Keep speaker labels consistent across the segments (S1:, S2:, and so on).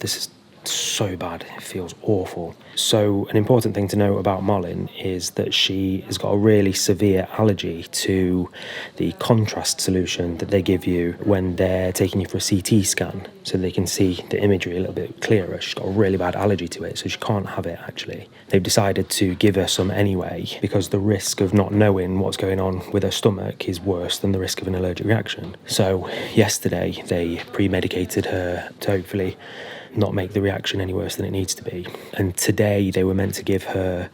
S1: this is so bad. It feels awful. So an important thing to note about Molly is that she has got a really severe allergy to the contrast solution that they give you when they're taking you for a CT scan, so they can see the imagery a little bit clearer. She's got a really bad allergy to it, so she can't have it actually. They've decided to give her some anyway because the risk of not knowing what's going on with her stomach is worse than the risk of an allergic reaction. So yesterday they pre-medicated her to hopefully not make the reaction any worse than it needs to be. And today they were meant to give her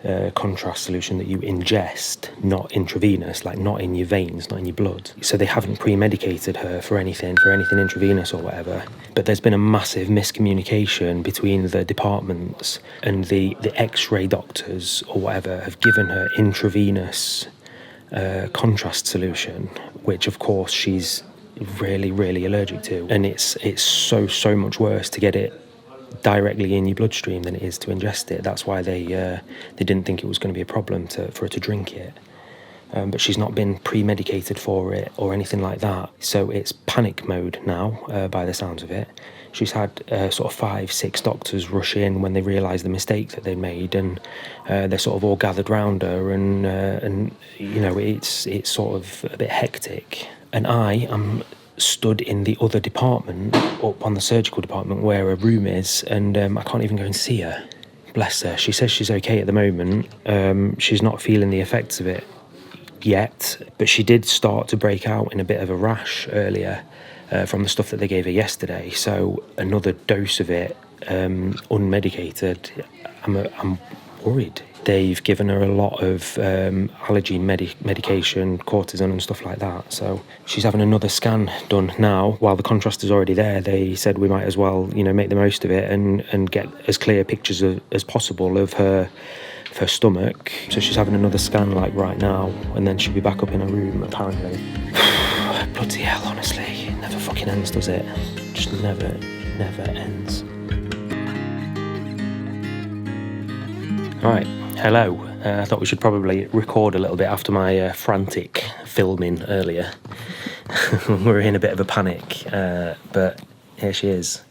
S1: a contrast solution that you ingest, not intravenous, like not in your veins, not in your blood. So they haven't pre-medicated her for anything intravenous or whatever. But there's been a massive miscommunication between the departments, and the X-ray doctors or whatever have given her intravenous contrast solution, which of course she's really allergic to, and it's so much worse to get it directly in your bloodstream than it is to ingest it. That's why they didn't think it was going to be a problem for her to drink it, but she's not been pre-medicated for it or anything like that, so it's panic mode now by the sounds of it. She's had sort of 5-6 doctors rush in when they realised the mistake that they made, and they're sort of all gathered round her, and you know, it's sort of a bit hectic. And I am stood in the other department, up on the surgical department where her room is, and I can't even go and see her. Bless her. She says she's okay at the moment. She's not feeling the effects of it yet, but she did start to break out in a bit of a rash earlier from the stuff that they gave her yesterday. So another dose of it, unmedicated, I'm worried. They've given her a lot of allergy medication, cortisone and stuff like that. So she's having another scan done now. While the contrast is already there, they said we might as well, you know, make the most of it and get as clear pictures as possible of her stomach. So she's having another scan like right now, and then she'll be back up in her room apparently. Bloody hell, honestly, it never fucking ends, does it? Just never ends. Right. Hello. I thought we should probably record a little bit after my frantic filming earlier. We're in a bit of a panic, but here she is.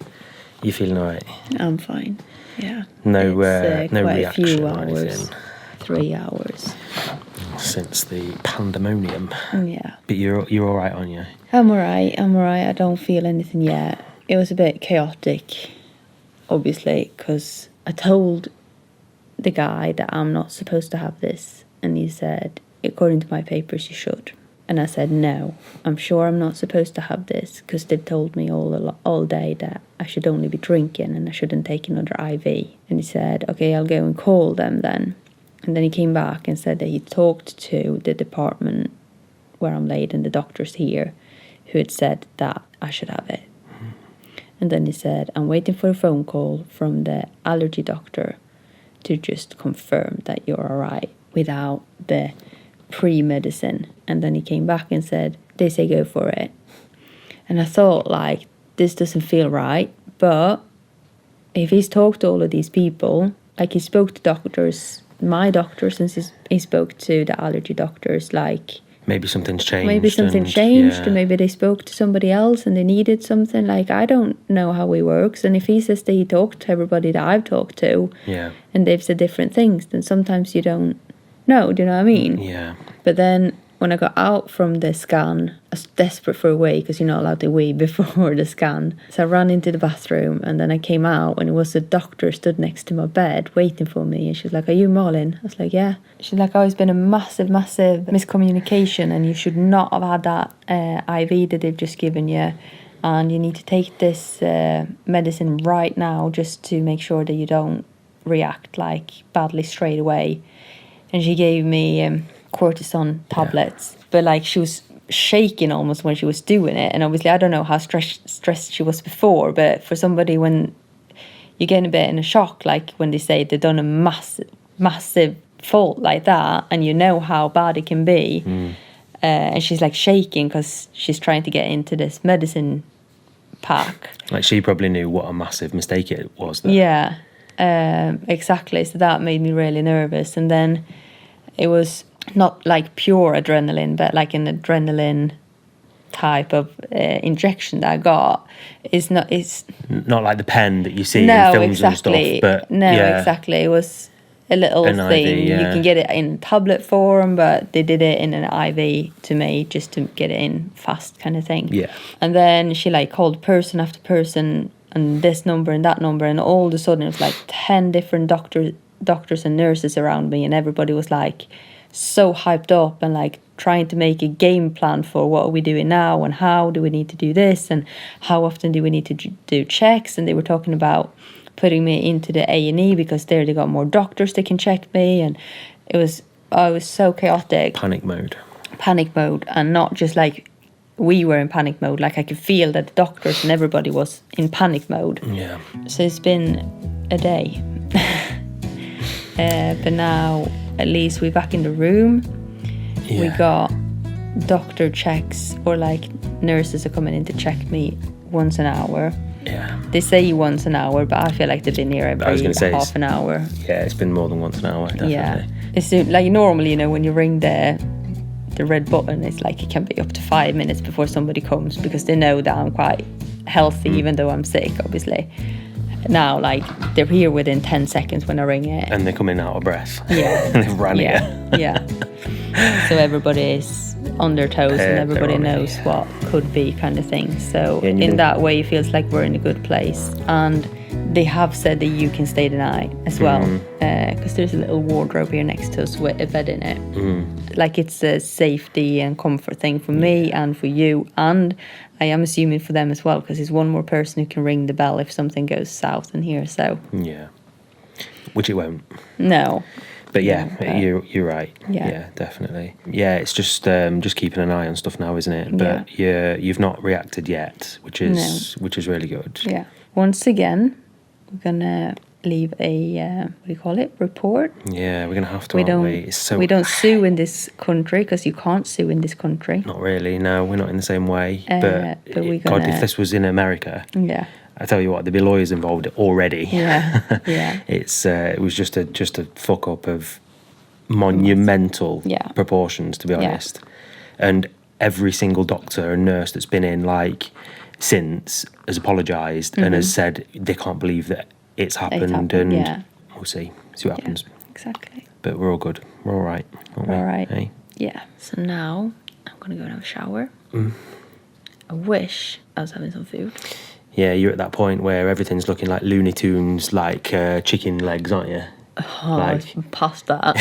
S1: You feeling all right?
S2: I'm fine. Yeah.
S1: No, no
S2: quite
S1: reaction
S2: a few
S1: or
S2: hours,
S1: anything.
S2: 3 hours
S1: since the pandemonium.
S2: Yeah.
S1: But you're all right, aren't you?
S2: I'm alright. I don't feel anything yet. It was a bit chaotic, obviously, because I told the guy that I'm not supposed to have this, and he said, according to my papers, you should. And I said, no, I'm sure I'm not supposed to have this, because they've told me all day that I should only be drinking and I shouldn't take another IV. And he said, okay, I'll go and call them then. And then he came back and said that he talked to the department where I'm laid and the doctors here, who had said that I should have it. And then he said, I'm waiting for a phone call from the allergy doctor to just confirm that you're all right without the pre-medicine. And then he came back and said, they say go for it. And I thought, like, this doesn't feel right. But if he's talked to all of these people, like he spoke to doctors, my doctor, since he spoke to the allergy doctors, like,
S1: maybe something's changed.
S2: And maybe they spoke to somebody else and they needed something. Like, I don't know how he works. And if he says that he talked to everybody that I've talked to, and they've said different things, then sometimes you don't know. Do you know what I mean?
S1: Yeah.
S2: But then when I got out from the scan, I was desperate for a wee, because you're not allowed to wee before the scan. So I ran into the bathroom, and then I came out, and it was a doctor stood next to my bed waiting for me. And she was like, are you Marlon? I was like, yeah. She's like, oh, it's been a massive miscommunication, and you should not have had that IV that they've just given you. And you need to take this medicine right now just to make sure that you don't react like badly straight away. And she gave me cortisone tablets, but like she was shaking almost when she was doing it. And obviously I don't know how stressed she was before, but for somebody when you get a bit in a shock, like when they say they've done a massive fault like that, and you know how bad it can be, and she's like shaking because she's trying to get into this medicine pack. Like
S1: she probably knew what a massive mistake it was there.
S2: Yeah, exactly. So that made me really nervous. And then it was not like pure adrenaline, but like an adrenaline type of injection that I got is not. It's
S1: Not like the pen that you see
S2: no,
S1: in films
S2: exactly.
S1: and stuff, but
S2: no,
S1: yeah,
S2: exactly. It was a little
S1: An IV,
S2: thing. You
S1: yeah.
S2: can get it in tablet form, but they did it in an IV to me just to get it in fast, kind of thing.
S1: Yeah.
S2: And then she like called person after person and this number and that number, and all of a sudden it was like 10 different doctors and nurses around me, and everybody was like so hyped up and like trying to make a game plan for what are we doing now and how do we need to do this and how often do we need to do checks. And they were talking about putting me into the A&E because there they got more doctors that can check me, and it was so chaotic.
S1: Panic mode.
S2: And not just like we were in panic mode, like I could feel that the doctors and everybody was in panic mode.
S1: Yeah.
S2: So it's been a day. But now at least we're back in the room.
S1: Yeah.
S2: We got doctor checks, or like nurses are coming in to check me once an hour.
S1: Yeah.
S2: They say once an hour, but I feel like they've been here every half an hour.
S1: Yeah, it's been more than once an hour, definitely.
S2: Yeah. It's like normally, you know, when you ring the red button, it's like it can be up to 5 minutes before somebody comes because they know that I'm quite healthy, even though I'm sick, obviously. Now, like, they're here within 10 seconds when I ring it.
S1: And they're coming out of breath.
S2: Yeah.
S1: And they've ran
S2: yeah.
S1: here.
S2: Yeah. So everybody is on their toes and everybody knows what could be, kind of thing. So in that way, it feels like we're in a good place. And they have said that you can stay the night as well, because there's a little wardrobe here next to us with a bed in it. Like, it's a safety and comfort thing for me and for you, and I am assuming for them as well, because there's one more person who can ring the bell if something goes south in here. So
S1: Yeah. Which it won't.
S2: no.
S1: But yeah,
S2: Yeah,
S1: you're right.
S2: Yeah.
S1: Yeah, definitely. Yeah, it's just keeping an eye on stuff now, isn't it? But you've not reacted yet, which is really good.
S2: Yeah. Once again, we're gonna leave a what do you call it? Report.
S1: Yeah, we're gonna have to.
S2: We
S1: aren't
S2: don't.
S1: we? It's so
S2: We don't sue in this country because you can't sue in this country.
S1: Not really. No, we're not in the same way.
S2: But we're
S1: God,
S2: gonna-
S1: if this was in America,
S2: Yeah.
S1: I tell you what, there'd be lawyers involved already.
S2: Yeah. Yeah.
S1: It was just a fuck up of monumental
S2: Yeah.
S1: proportions, to be honest. And every single doctor and nurse that's been in since has apologised and has said they can't believe that it's happened, and we'll see what happens.
S2: Exactly.
S1: But we're all good. We're all right. Aren't we?
S2: All right.
S1: Hey?
S2: Yeah. So now I'm gonna go and have a shower. I wish I was having some food.
S1: Yeah, you're at that point where everything's looking like Looney Tunes, like chicken legs, aren't you?
S2: Oh,
S1: Like-
S2: it's past that.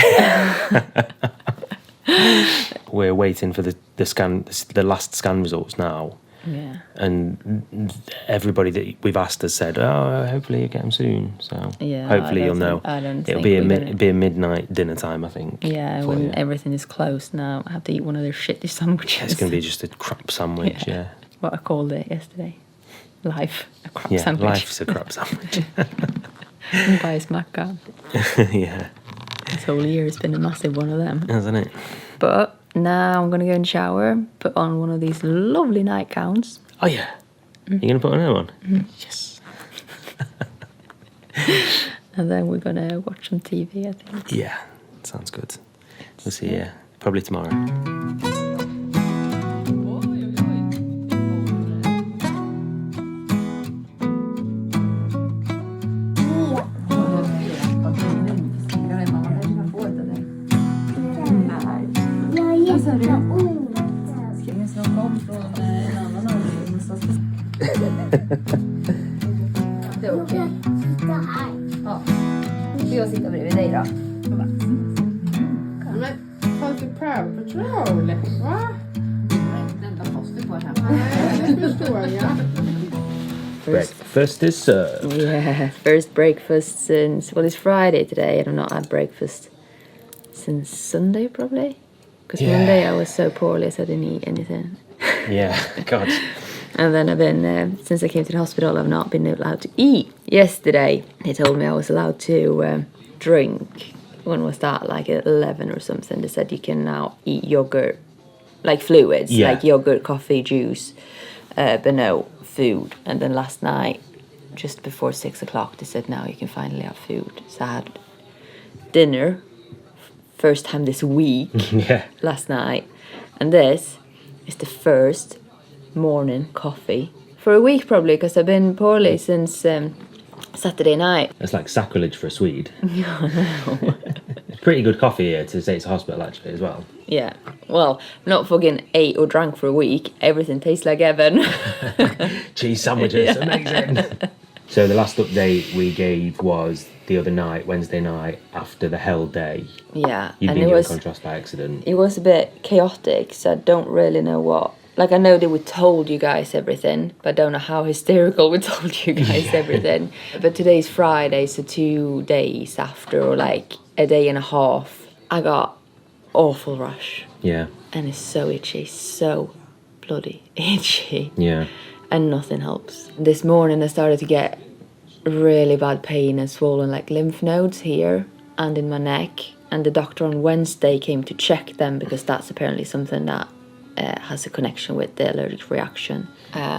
S1: We're waiting for the last scan results now,
S2: Yeah.
S1: and everybody that we've asked has said, "Oh, hopefully you get them soon." So
S2: Yeah,
S1: hopefully
S2: I
S1: you'll
S2: don't
S1: know.
S2: think- I don't
S1: It'll
S2: think
S1: be
S2: we're gonna-
S1: it'll be a midnight dinner time, I think.
S2: Yeah,
S1: for
S2: when
S1: you.
S2: everything is closed now, I have to eat one of their shitty sandwiches.
S1: It's going to be just a crap sandwich. Yeah.
S2: What I called it yesterday. Life, a crap
S1: Yeah.
S2: sandwich.
S1: Life's a crap sandwich.
S2: Buy a smack gun.
S1: Yeah,
S2: This whole year has been a massive one of them.
S1: hasn't it?
S2: But now I'm going to go and shower, put on one of these lovely nightgowns.
S1: Oh yeah. You're going to put another one? Yes.
S2: And then we're going to watch some TV, I think.
S1: Yeah. Sounds good. We'll see you probably tomorrow.
S2: Det är okej. Ja. Får jag sitta bredvid dig då?
S3: Men fanns det Paw Patrol? Va?
S2: Vänta, måste gå här.
S3: Nej, det förstår jag.
S1: Breakfast is served.
S2: Yeah, first breakfast since, well, it's Friday today, and I've not had breakfast since Sunday, probably. Because
S1: Yeah.
S2: Monday I was so poorly, so I didn't eat anything.
S1: Yeah. God.
S2: And then I've been, since I came to the hospital, I've not been allowed to eat. Yesterday, they told me I was allowed to drink. When was that? Like at 11 or something. They said you can now eat yogurt, like fluids,
S1: Yeah.
S2: like yogurt, coffee, juice, but no food. And then last night, just before 6 o'clock, they said now you can finally have food. So I had dinner, first time this week,
S1: Yeah.
S2: last night. And this is the first morning coffee for a week probably, because I've been poorly since Saturday night.
S1: It's like sacrilege for a Swede. It's pretty good coffee here to say it's a hospital actually as well.
S2: Yeah, well, I'm not fucking ate or drank for a week. Everything tastes like heaven.
S1: Cheese sandwiches, amazing. So the last update we gave was the other night, Wednesday night, after the hell day.
S2: Yeah,
S1: You'd
S2: and
S1: been
S2: it
S1: given
S2: was
S1: contrast by accident.
S2: it was a bit chaotic, so I don't really know what. Like, I know that we told you guys everything, but I don't know how hysterical we told you guys everything. But today's Friday, so 2 days after, or like a day and a half, I got awful rush.
S1: Yeah,
S2: And it's so itchy, so bloody itchy.
S1: yeah.
S2: And nothing helps. This morning I started to get really bad pain and swollen like lymph nodes here and in my neck. And the doctor on Wednesday came to check them, because that's apparently something that has a connection with the allergic reaction.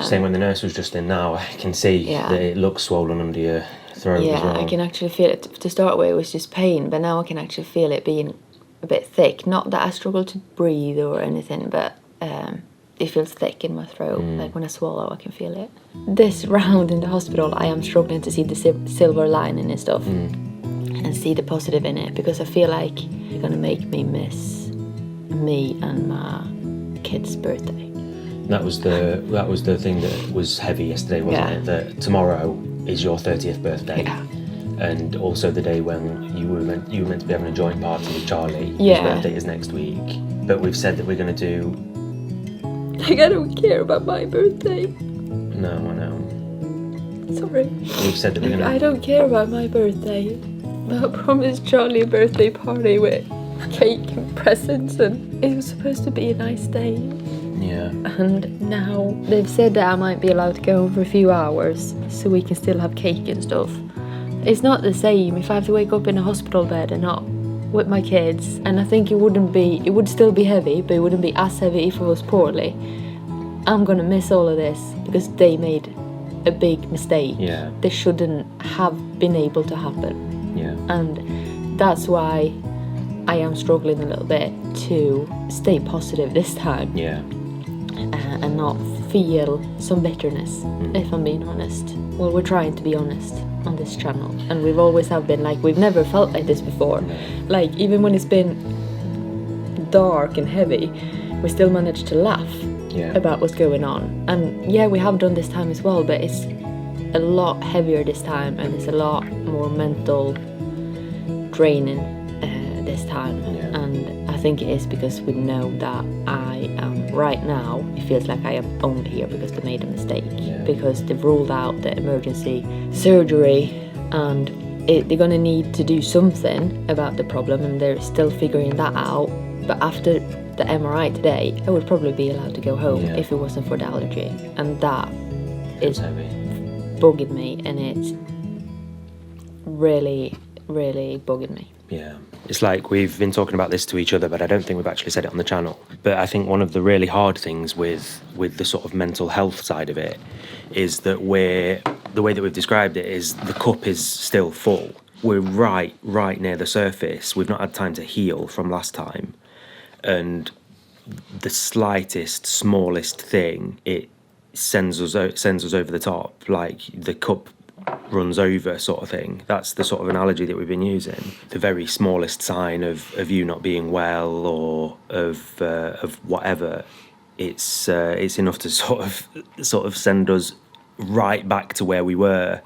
S1: Same when the nurse was just in now, I can see
S2: Yeah.
S1: that it looks swollen under your throat as
S2: Yeah,
S1: well.
S2: I can actually feel it. To start with, it was just pain, but now I can actually feel it being a bit thick. Not that I struggle to breathe or anything, but it feels thick in my throat. Like when I swallow, I can feel it. This round in the hospital, I am struggling to see the silver lining and stuff, and see the positive in it, because I feel like you're gonna make me miss me and my kid's birthday.
S1: That was the thing that was heavy yesterday, wasn't
S2: Yeah.
S1: it? That tomorrow is your 30th birthday.
S2: Yeah.
S1: And also the day when you were meant to be having a joint party with Charlie.
S2: Yeah.
S1: His birthday is next week. But we've said that we're going to do...
S2: Like, I don't care about my birthday.
S1: No, I know.
S2: Sorry.
S1: We've said that we're going
S2: I
S1: to...
S2: don't care about my birthday. I promised Charlie a birthday party with cake and presents, and it was supposed to be a nice day.
S1: Yeah.
S2: And now they've said that I might be allowed to go home for a few hours, so we can still have cake and stuff. It's not the same if I have to wake up in a hospital bed and not with my kids. And I think it would still be heavy, but it wouldn't be as heavy if I was poorly. I'm gonna miss all of this because they made a big mistake.
S1: Yeah.
S2: This shouldn't have been able to happen.
S1: Yeah.
S2: And that's why I am struggling a little bit to stay positive this time.
S1: Yeah.
S2: And not feel some bitterness, if I'm being honest. Well, we're trying to be honest on this channel, and we've always have been. Like, we've never felt like this before. Like, even when it's been dark and heavy, we still manage to laugh about what's going on. And yeah, we have done this time as well, but it's a lot heavier this time, and it's a lot more mental draining this time. And I think it is because we know that I am right now, it feels like I am only here because they made a mistake, because they've ruled out the emergency surgery, and they're gonna need to do something about the problem, and they're still figuring that out. But after the MRI today, I would probably be allowed to go home if it wasn't for the allergy, and that is bugging me, and it's really, really bugging me.
S1: Yeah. It's like we've been talking about this to each other, but I don't think we've actually said it on the channel. But I think one of the really hard things with the sort of mental health side of it is that the way that we've described it is the cup is still full. We're right near the surface. We've not had time to heal from last time. And the slightest, smallest thing, it sends us over the top. Like, the cup runs over, sort of thing. That's the sort of analogy that we've been using. The very smallest sign of you not being well, or of whatever, it's enough to sort of send us right back to where we were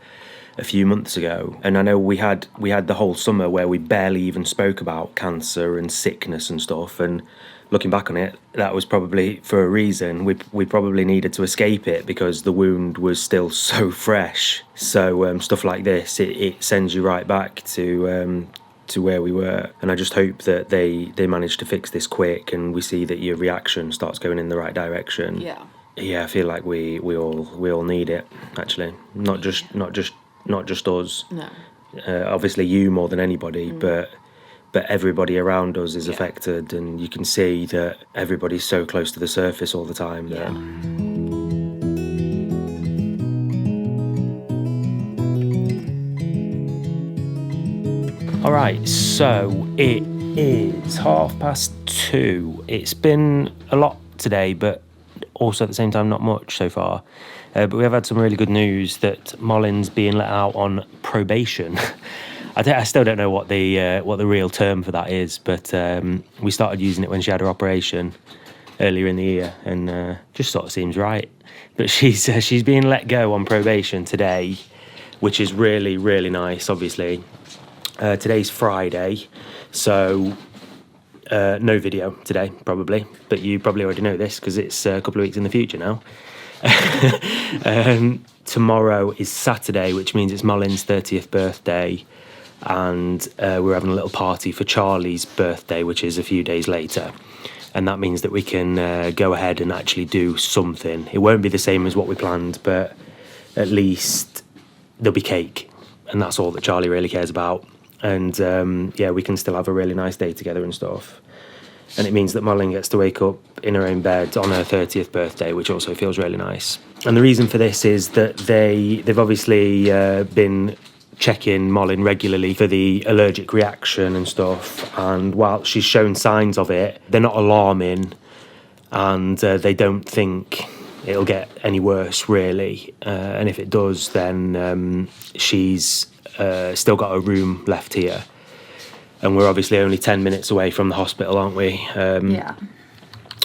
S1: a few months ago. And I know we had the whole summer where we barely even spoke about cancer and sickness and stuff, and looking back on it, that was probably for a reason. We probably needed to escape it because the wound was still so fresh. So stuff like this, it sends you right back to where we were. And I just hope that they manage to fix this quick, and we see that your reaction starts going in the right direction. Yeah, I feel like we all need it, actually. Not just us.
S2: No.
S1: Obviously you more than anybody, but everybody around us is affected, and you can see that everybody's so close to the surface all the time. All right, so it is 2:30. It's been a lot today, but also at the same time not much so far. But we have had some really good news that Molly's being let out on probation. I still don't know what the real term for that is, but we started using it when she had her operation earlier in the year, and just sort of seems right. But she's being let go on probation today, which is really, really nice, obviously. Today's Friday, so no video today, probably. But you probably already know this because it's a couple of weeks in the future now. Tomorrow is Saturday, which means it's Molly's 30th birthday. And we're having a little party for Charlie's birthday, which is a few days later. And that means that we can go ahead and actually do something. It won't be the same as what we planned, but at least there'll be cake. And that's all that Charlie really cares about. And yeah, we can still have a really nice day together and stuff. And it means that Molly gets to wake up in her own bed on her 30th birthday, which also feels really nice. And the reason for this is that they've obviously been checking Molly regularly for the allergic reaction and stuff. And while she's shown signs of it, they're not alarming, and they don't think it'll get any worse, really. And if it does, then she's still got a room left here. And we're obviously only 10 minutes away from the hospital, aren't we?
S2: Yeah.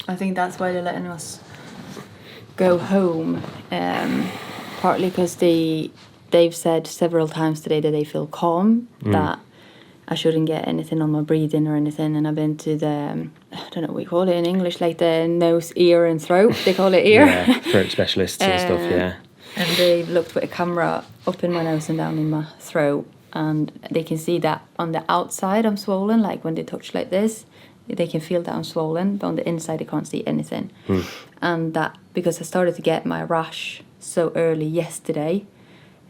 S2: I think that's why they're letting us go home. Partly because they've said several times today that they feel calm, that I shouldn't get anything on my breathing or anything. And I've been to the, I don't know what we call it in English, like the nose, ear and throat. They call it ear.
S1: Yeah, throat specialists and stuff, yeah.
S2: And they've looked with a camera up in my nose and down in my throat. And they can see that on the outside I'm swollen, like when they touch like this, they can feel that I'm swollen, but on the inside they can't see anything. And that, because I started to get my rash so early yesterday,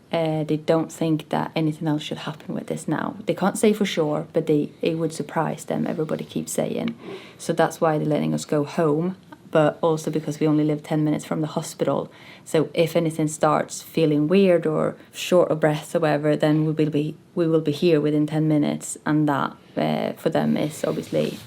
S2: they don't think that anything else should happen with this now. They can't say for sure, but it would surprise them, everybody keeps saying. So that's why they're letting us go home, but also because we only live 10 minutes from the hospital. So if anything starts feeling weird or short of breath or whatever, then we will be here within 10 minutes, and that for them is obviously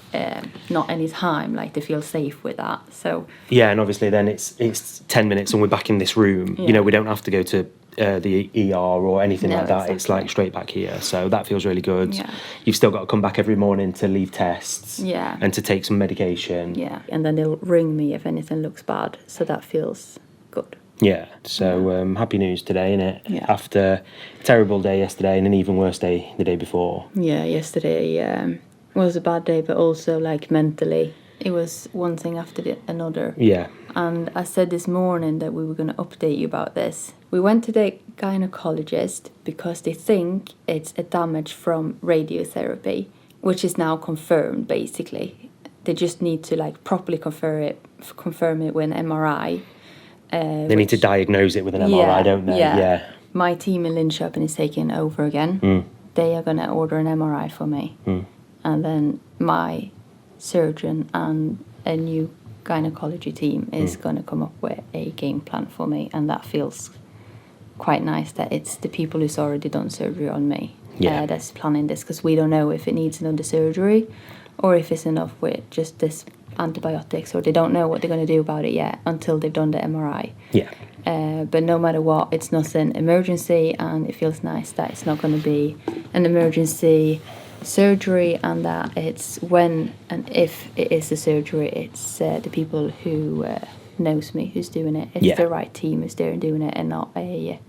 S2: not any time, like they feel safe with that. So
S1: yeah, and obviously then it's 10 minutes and we're back in this room.
S2: Yeah.
S1: You know, we don't have to go to the ER or anything
S2: No,
S1: like that.
S2: exactly.
S1: It's like straight back here, so that feels really good.
S2: Yeah.
S1: You've still got to come back every morning to leave tests,
S2: Yeah.
S1: and to take some medication.
S2: yeah, and then they'll ring me if anything looks bad, so that feels good.
S1: Yeah, so happy news today, innit?
S2: Yeah.
S1: After a terrible day yesterday and an even worse day the day before.
S2: Yeah, yesterday was a bad day, but also like mentally, it was one thing after another.
S1: Yeah.
S2: And I said this morning that we were going to update you about this. We went to the gynecologist because they think it's a damage from radiotherapy, which is now confirmed, basically. They just need to like properly confirm it with an MRI.
S1: They need to diagnose it with an MRI, don't they? Yeah.
S2: My team in Linköping is taking over again. They are going to order an MRI for me. And then my surgeon and a new gynecology team is going to come up with a game plan for me, and that feels quite nice that it's the people who's already done surgery on me that's planning this, because we don't know if it needs another surgery or if it's enough with just this antibiotics, or they don't know what they're going to do about it yet until they've done the MRI.
S1: Yeah.
S2: But no matter what, it's nothing emergency, and it feels nice that it's not going to be an emergency surgery, and that it's when and if it is a surgery, it's the people who knows me who's doing it. It's the right team who's there and doing it, and not a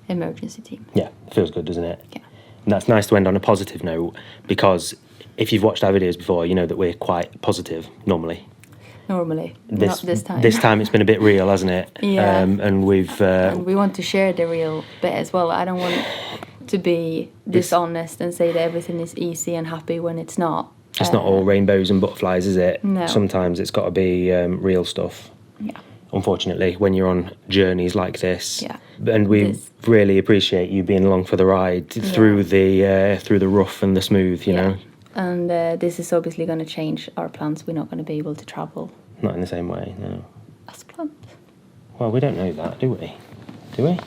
S2: emergency team.
S1: Yeah, feels good, doesn't it?
S2: Yeah.
S1: And that's nice to end on a positive note, because if you've watched our videos before, you know that we're quite positive normally.
S2: Normally, not this time.
S1: This time it's been a bit real, hasn't it?
S2: Yeah.
S1: And we've...
S2: and we want to share the real bit as well. I don't want to be dishonest and say that everything is easy and happy when it's not.
S1: It's not all rainbows and butterflies, is it?
S2: No.
S1: Sometimes it's got to be real stuff.
S2: Yeah.
S1: Unfortunately, when you're on journeys like this.
S2: Yeah.
S1: And we really appreciate you being along for the ride through the rough and the smooth, you know?
S2: And this is obviously going to change our plans. We're not going to be able to travel
S1: Not in the same way, no.
S2: as planned.
S1: Well, we don't know that, do we? Do we?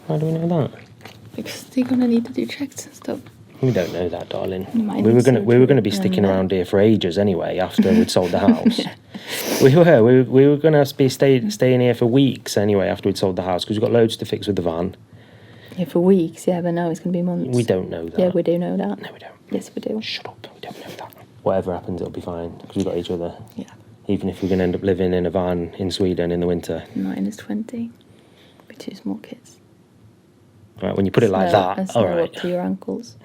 S1: Why do we know that?
S2: Because they're going to need to do checks and stuff.
S1: We don't know that, darling.
S2: You might
S1: We were
S2: need
S1: gonna
S2: surgery
S1: be sticking
S2: and,
S1: around here for ages anyway. After we'd sold the house, we were gonna be staying here for weeks anyway. After we'd sold the house, because we've got loads to fix with the van.
S2: Yeah, for weeks, yeah, but now it's going to be months.
S1: We don't know that.
S2: Yeah, we do know that.
S1: No, we don't.
S2: Yes, we do.
S1: Shut up. We don't know that. Whatever happens, it'll be fine because we've got each other.
S2: Yeah.
S1: Even if we're gonna end up living in a van in Sweden in the winter.
S2: Not in his 20. With 2 small kids.
S1: Right, when you put it like that,
S2: and
S1: all
S2: snow
S1: right.
S2: up to your ankles.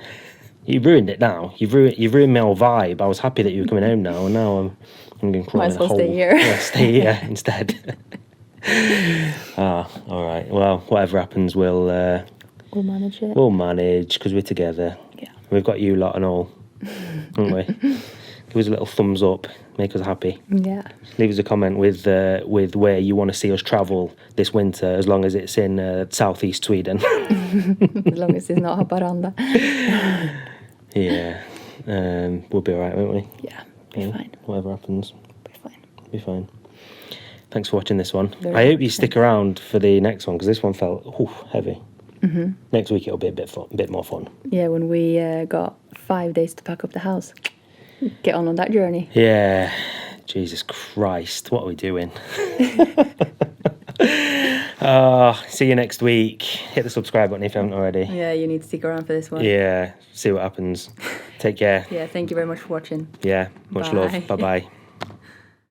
S1: You've ruined it now. You've ruined my whole vibe. I was happy that you were coming home now, and now I'm going to crawl
S2: Might
S1: in
S2: as
S1: a
S2: well
S1: hole.
S2: stay here.
S1: Yeah, stay here instead. All right. Well, whatever happens, we'll
S2: manage it.
S1: we'll manage because we're together.
S2: Yeah.
S1: We've got you lot and all, haven't we? Give us a little thumbs up. Make us happy.
S2: Yeah.
S1: Leave us a comment with where you want to see us travel this winter, as long as it's in southeast Sweden.
S2: As long as it's not Haparanda.
S1: Yeah, we'll be all right, won't we?
S2: Yeah, be fine.
S1: Whatever happens,
S2: Be fine.
S1: be fine. Thanks for watching this one.
S2: Very
S1: I hope
S2: much,
S1: you stick around for the next one because this one felt heavy.
S2: Mm-hmm.
S1: Next week it'll be a bit more fun.
S2: Yeah, when we got 5 days to pack up the house. Get on that journey.
S1: Yeah, Jesus Christ, what are we doing? See you next week. Hit the subscribe button if you haven't already.
S2: Yeah, you need to stick around for this one.
S1: Yeah, see what happens. Take care.
S2: Yeah, thank you very much for watching.
S1: Yeah, much
S2: Bye.
S1: love. Bye bye.